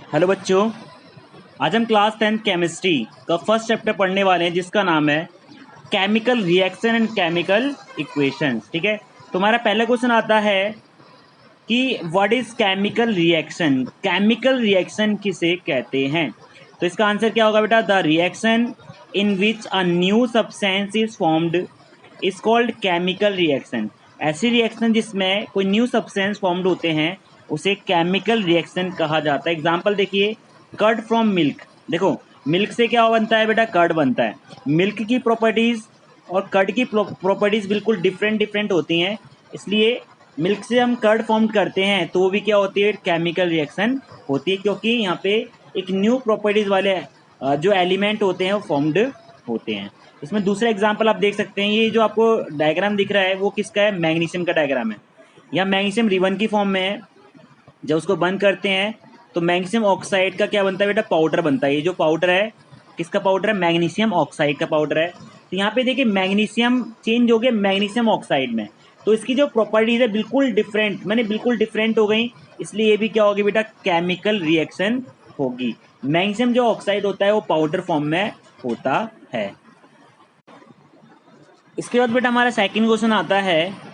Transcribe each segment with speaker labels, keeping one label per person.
Speaker 1: Hello बच्चों, आज हम क्लास 10th केमिस्ट्री का फर्स्ट चैप्टर पढ़ने वाले हैं जिसका नाम है chemical reaction and chemical equations. ठीक है, तुम्हारा पहला क्वेश्चन आता है कि what is chemical reaction. Chemical reaction किसे कहते हैं? तो इसका आंसर क्या होगा बेटा? The reaction in which a new substance is formed is called chemical reaction. ऐसी रिएक्शन जिसमें कोई न्यू सब्सटेंस फॉर्म्ड होते हैं उसे केमिकल रिएक्शन कहा जाता है। एग्जाम्पल देखिए, कर्ड फ्रॉम मिल्क। देखो, मिल्क से क्या बनता है बेटा? कर्ड बनता है। मिल्क की प्रॉपर्टीज और कर्ड की प्रॉपर्टीज बिल्कुल डिफरेंट डिफरेंट होती हैं, इसलिए मिल्क से हम कर्ड फॉर्म करते हैं तो वो भी क्या होती है? केमिकल रिएक्शन होती है, क्योंकि यहाँ पे एक न्यू प्रॉपर्टीज वाले जो एलिमेंट होते हैं वो फॉर्म्ड होते हैं। इसमें दूसरा एग्जांपल आप देख सकते हैं, ये जो आपको डायग्राम दिख रहा है वो किसका है? मैग्नीशियम का डायग्राम है। यह मैग्नीशियम रिबन की फॉर्म में है। जब उसको बंद करते हैं तो मैग्नीशियम ऑक्साइड का क्या बनता है बेटा? पाउडर बनता है। ये जो पाउडर है किसका पाउडर है? मैग्नीशियम ऑक्साइड का पाउडर है। तो यहाँ पे देखिए मैग्नीशियम चेंज हो गया मैग्नीशियम ऑक्साइड में, तो इसकी जो प्रॉपर्टीज है बिल्कुल डिफरेंट, मैंने बिल्कुल डिफरेंट हो गई, इसलिए ये भी क्या होगी बेटा? केमिकल रिएक्शन होगी। मैग्नीशियम जो ऑक्साइड होता है वो पाउडर फॉर्म में होता है। इसके बाद बेटा हमारा सेकंड क्वेश्चन आता है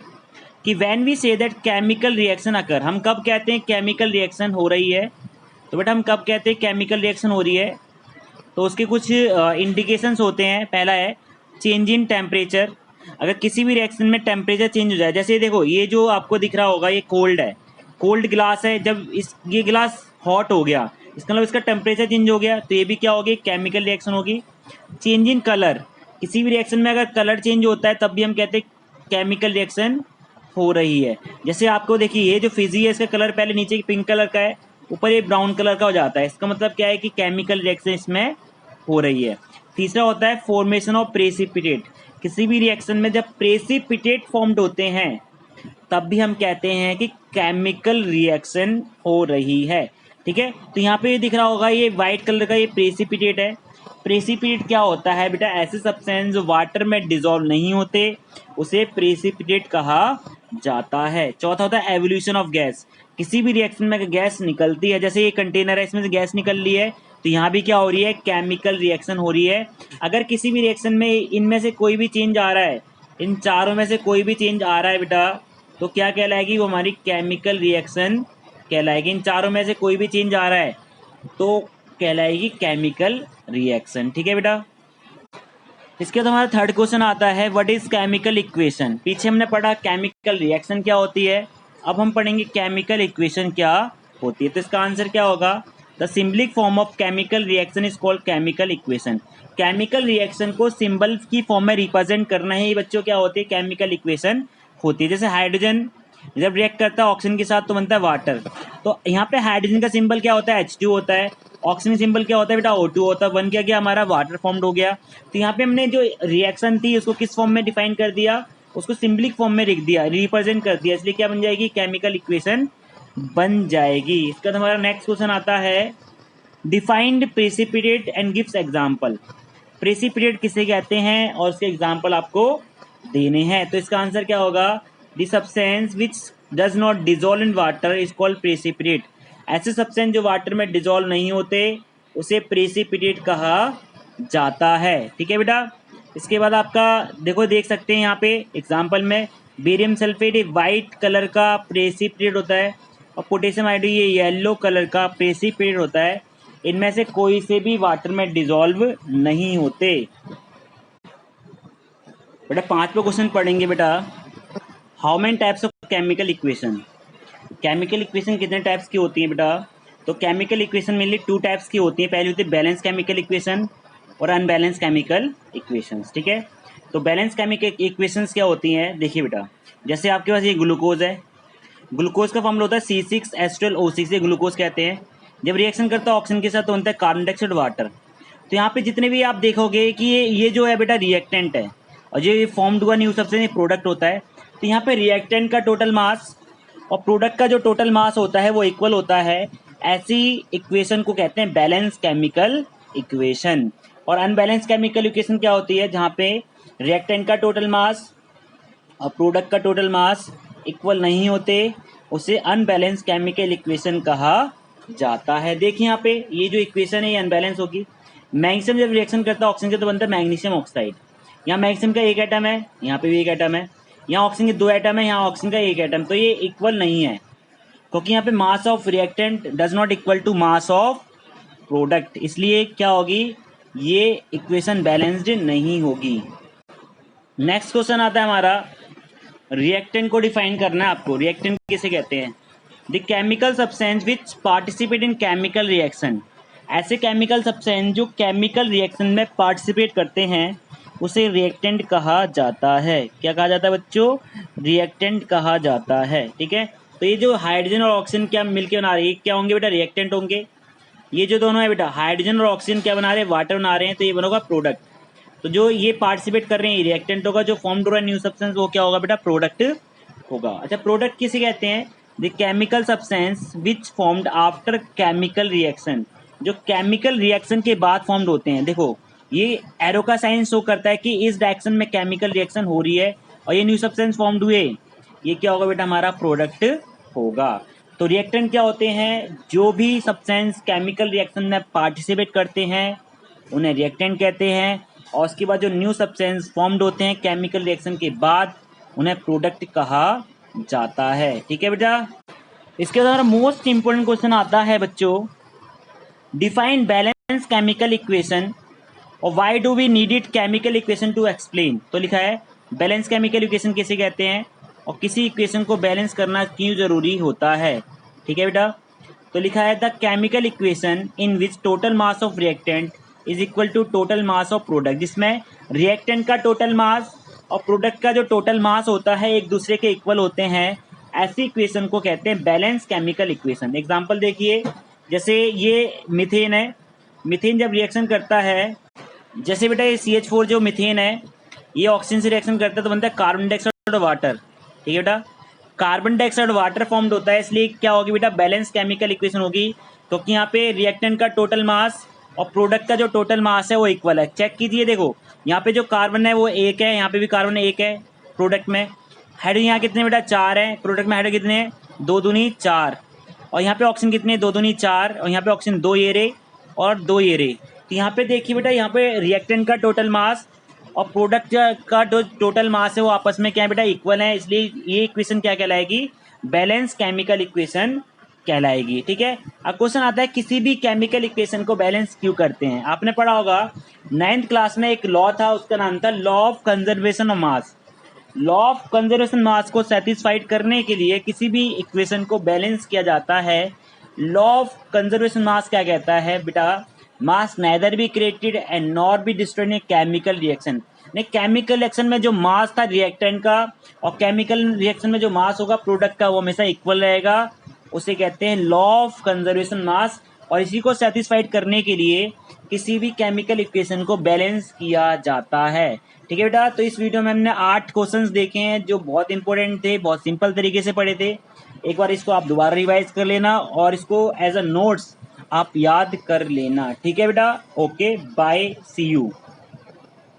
Speaker 1: कि when we say that chemical reaction occur, हम कब कहते हैं केमिकल रिएक्शन हो रही है? तो बेटा हम कब कहते हैं केमिकल रिएक्शन हो रही है? तो उसके कुछ इंडिकेशंस होते हैं। पहला है चेंज इन टेम्परेचर। अगर किसी भी रिएक्शन में टेम्परेचर चेंज हो जाए, जैसे देखो ये जो आपको दिख रहा होगा ये कोल्ड है, कोल्ड ग्लास है, जब ये ग्लास हॉट हो गया इसका मतलब इसका टेम्परेचर चेंज हो गया, तो ये भी क्या होगी? केमिकल रिएक्शन होगी। चेंज इन कलर, किसी भी रिएक्शन में अगर कलर चेंज होता है तब भी हम कहते हैं केमिकल रिएक्शन हो रही है। जैसे आपको देखिए ये जो फिजी है इसका कलर पहले नीचे पिंक कलर का है, ऊपर ये ब्राउन कलर का हो जाता है, इसका मतलब क्या है कि केमिकल रिएक्शन इसमें हो रही है। तीसरा होता है फॉर्मेशन ऑफ प्रेसिपिटेट। किसी भी रिएक्शन में जब प्रेसिपिटेट फॉर्म्ड होते हैं तब भी हम कहते हैं कि केमिकल रिएक्शन हो रही है। ठीक है, तो यहाँ पे ये दिख रहा होगा ये वाइट कलर का ये प्रेसिपिटेट है। प्रेसिपिटेट क्या होता है बेटा? ऐसे सब्सटेंस जो वाटर में डिजोल्व नहीं होते उसे प्रेसिपिटेट कहा जाता है। चौथा होता है एवोल्यूशन ऑफ गैस। किसी भी रिएक्शन में गैस निकलती है, जैसे ये कंटेनर है इसमें से गैस निकल रही है, तो यहाँ भी क्या हो रही है? केमिकल रिएक्शन हो रही है। अगर किसी भी रिएक्शन में इनमें से कोई भी चेंज आ रहा है, इन चारों में से कोई भी चेंज आ रहा है बेटा, तो क्या कहलाएगी? वो हमारी केमिकल रिएक्शन कहलाएगी। इन चारों में से कोई भी चेंज आ रहा है तो कहलाएगी केमिकल रिएक्शन। ठीक है बेटा। इसके बाद हमारा थर्ड क्वेश्चन आता है व्हाट इज केमिकल इक्वेशन। पीछे हमने पढ़ा केमिकल रिएक्शन क्या होती है, अब हम पढ़ेंगे केमिकल इक्वेशन क्या होती है। तो इसका आंसर क्या होगा? The symbolic form of chemical reaction is called chemical equation. Chemical reaction को सिंबल की फॉर्म में रिप्रेजेंट करना ही बच्चों क्या होती है? केमिकल इक्वेशन होती है। जैसे हाइड्रोजन जब रिएक्ट करता है ऑक्सीजन के साथ तो बनता है वाटर, तो यहाँ पे हाइड्रोजन का सिंबल क्या होता है? H2 होता है। ऑक्सीजन सिंबल क्या होता है बेटा? O2 होता है। बन क्या गया? हमारा वाटर फॉर्म्ड हो गया। तो यहाँ पे हमने जो रिएक्शन थी उसको किस फॉर्म में डिफाइन कर दिया? उसको सिंबलिक फॉर्म में लिख दिया, रिप्रेजेंट कर दिया, इसलिए क्या बन जाएगी? केमिकल इक्वेशन बन जाएगी। इसका बाद हमारा नेक्स्ट क्वेश्चन आता है defined precipitate and gives example. Precipitate किसे कहते हैं और उसके एग्जाम्पल आपको देने हैं। तो इसका आंसर क्या होगा? The substance which does not dissolve in water is called precipitate. ऐसे सब्सटेंस जो वाटर में डिजोल्व नहीं होते उसे प्रेसिपिटेट कहा जाता है। ठीक है बेटा। इसके बाद आपका देखो देख सकते हैं यहाँ पे एग्जाम्पल में बेरियम सल्फेट वाइट कलर का प्रेसिपिटेट होता है और पोटेशियम आयोडाइड ये येलो कलर का प्रेसिपिटेट होता है। इनमें से कोई से भी वाटर में डिजोल्व नहीं होते। बेटा पांचवा क्वेश्चन पढ़ेंगे बेटा, how many types of chemical equation. Chemical equation कितने टाइप्स की होती है बेटा? तो chemical equation mainly two types की होती है। पहली होती है बैलेंस केमिकल इक्वेशन और अनबैलेंस केमिकल इक्वेशंस। ठीक है, तो बैलेंस केमिकल इक्वेशंस क्या होती हैं? देखिए बेटा, जैसे आपके पास ये ग्लूकोज है, ग्लूकोज का फॉर्मूला होता है C6H12O6, ये ग्लूकोज कहते हैं। जब रिएक्शन करता है ऑक्सीजन के साथ तो बनता है कार्बन डाइऑक्साइड वाटर। तो यहाँ पे जितने भी आप देखोगे कि ये जो है बेटा रिएक्टेंट है और जो ये फॉर्म्ड हुआ न्यू सबसे प्रोडक्ट होता है। तो यहाँ पे रिएक्टेंट का टोटल मास और प्रोडक्ट का जो टोटल मास होता है वो इक्वल होता है। ऐसी इक्वेशन को कहते हैं बैलेंस केमिकल इक्वेशन। और अनबैलेंस केमिकल इक्वेशन क्या होती है? जहाँ पे रिएक्टेंट का टोटल मास और प्रोडक्ट का टोटल मास इक्वल नहीं होते, उसे अनबैलेंस केमिकल इक्वेशन कहा जाता है। देखिए यहाँ पे ये जो इक्वेशन है ये अनबैलेंस होगी। मैग्नीशियम जब रिएक्शन करता है ऑक्सीजन के तो बनता है मैग्नीशियम ऑक्साइड। यहाँ मैग्नीशियम का एक एटम है, यहाँ पे भी एक एटम है, यहाँ ऑक्सीजन के 2 एटम है, यहाँ ऑक्सीजन का एक एटम, तो ये इक्वल नहीं है क्योंकि यहाँ पे mass of reactant does not equal to mass of product, इसलिए क्या होगी, ये इक्वेशन बैलेंस्ड नहीं होगी। नेक्स्ट क्वेश्चन आता है हमारा, रिएक्टेंट को डिफाइन करना है आपको। रिएक्टेंट किसे कहते हैं? The chemical substance which participate in chemical reaction. ऐसे केमिकल सब्सटेंस जो केमिकल रिएक्शन में पार्टिसिपेट करते हैं उसे रिएक्टेंट कहा जाता है। क्या कहा जाता है बच्चों? रिएक्टेंट कहा जाता है। ठीक है, तो ये जो हाइड्रोजन और ऑक्सीजन क्या मिलकर बना रही है, क्या होंगे बेटा? रिएक्टेंट होंगे। ये जो दोनों है बेटा, हाइड्रोजन और ऑक्सीजन क्या बना रहे हैं? वाटर बना रहे हैं, तो ये बनोगा प्रोडक्ट। तो जो ये पार्टिसिपेट कर रहे हैं रिएक्टेंट होगा, जो फॉर्म हो रहा है न्यू सब्सटेंस वो क्या होगा बेटा? प्रोडक्ट होगा। अच्छा, प्रोडक्ट किसे कहते हैं? The chemical substance which formed after chemical reaction. जो केमिकल रिएक्शन के बाद फॉर्म्ड होते हैं। देखो ये एरो का साइन शो करता है कि इस डायरेक्शन में केमिकल रिएक्शन हो रही है और ये न्यू सब्सटेंस फॉर्म्ड हुए, ये क्या होगा बेटा? हमारा प्रोडक्ट होगा। तो रिएक्टेंट क्या होते हैं? जो भी सब्सटेंस केमिकल रिएक्शन में पार्टिसिपेट करते हैं उन्हें रिएक्टेंट कहते हैं, और उसके बाद जो न्यू सब्सटेंस फॉर्म्ड होते हैं केमिकल रिएक्शन के बाद उन्हें प्रोडक्ट कहा जाता है। ठीक है बेटा। इसके बाद मोस्ट इंपोर्टेंट क्वेश्चन आता है बच्चों, डिफाइन बैलेंस केमिकल इक्वेशन और why do we need it chemical equation to explain. तो लिखा है बैलेंस केमिकल इक्वेशन किसे कहते हैं और किसी इक्वेशन को बैलेंस करना क्यों जरूरी होता है। ठीक है बेटा, तो लिखा है the chemical equation in which total mass of reactant is equal to total mass of product, जिसमें रिएक्टेंट का टोटल मास और प्रोडक्ट का जो टोटल मास होता है एक दूसरे के इक्वल होते हैं, ऐसी इक्वेशन को कहते हैं बैलेंस केमिकल इक्वेशन। एग्जांपल देखिए, जैसे ये मीथेन है, मीथेन जब रिएक्शन करता है, जैसे बेटा ये CH4 जो मीथेन है ये ऑक्सीजन से रिएक्शन करता है तो बनता है कार्बन डाइऑक्साइड और वाटर। ठीक है बेटा, कार्बन डाइऑक्साइड वाटर फॉर्म्ड होता है, इसलिए क्या होगी बेटा? बैलेंस केमिकल इक्वेशन होगी, क्योंकि यहाँ पे रिएक्टेंट का टोटल मास और प्रोडक्ट का जो टोटल मास है वो इक्वल है। चेक कीजिए, देखो यहाँ पे जो कार्बन है वो 1 है, यहाँ पे भी कार्बन 1 है प्रोडक्ट में। हाइड्रोजन यहाँ कितने बेटा? 4 है प्रोडक्ट में। हाइड्रोजन कितने हैं? 2 दूनी 4। और यहाँ पे ऑक्सीजन कितने? 2 दूनी 4। और यहाँ पे ऑक्सीजन 2 ये रे और 2 ये रे। तो यहाँ पे देखिए बेटा, यहाँ पे रिएक्टेंट का टोटल मास और प्रोडक्ट का जो टोटल मास है वो आपस में क्या है बेटा? इक्वल है, इसलिए ये इक्वेशन क्या कहलाएगी? बैलेंस केमिकल इक्वेशन कहलाएगी। ठीक है, अब क्वेश्चन आता है किसी भी केमिकल इक्वेशन को बैलेंस क्यों करते हैं। आपने पढ़ा होगा 9th क्लास में एक लॉ था, उसका नाम था law of conservation of mass. Law of conservation mass को सेटिस्फाइड करने के लिए किसी भी इक्वेशन को बैलेंस किया जाता है। लॉ ऑफ कंजर्वेशन मास क्या कहता है बेटा? Mass neither be created and nor be destroyed in chemical reaction. ने केमिकल रिएक्शन में जो मास था रिएक्टेंट का और केमिकल रिएक्शन में जो मास होगा प्रोडक्ट का वो हमेशा इक्वल रहेगा, उसे कहते हैं लॉ ऑफ कंजर्वेशन मास। और इसी को सेटिस्फाइड करने के लिए किसी भी केमिकल इक्वेशन को बैलेंस किया जाता है। ठीक है बेटा, तो इस वीडियो में हमने 8 क्वेश्चंस देखे हैं जो बहुत इंपॉर्टेंट थे, बहुत सिंपल तरीके से पढ़े थे। एक बार इसको आप दोबारा रिवाइज कर लेना और इसको एज अ नोट्स आप याद कर लेना। ठीक है बेटा, ओके बाय, सी यू।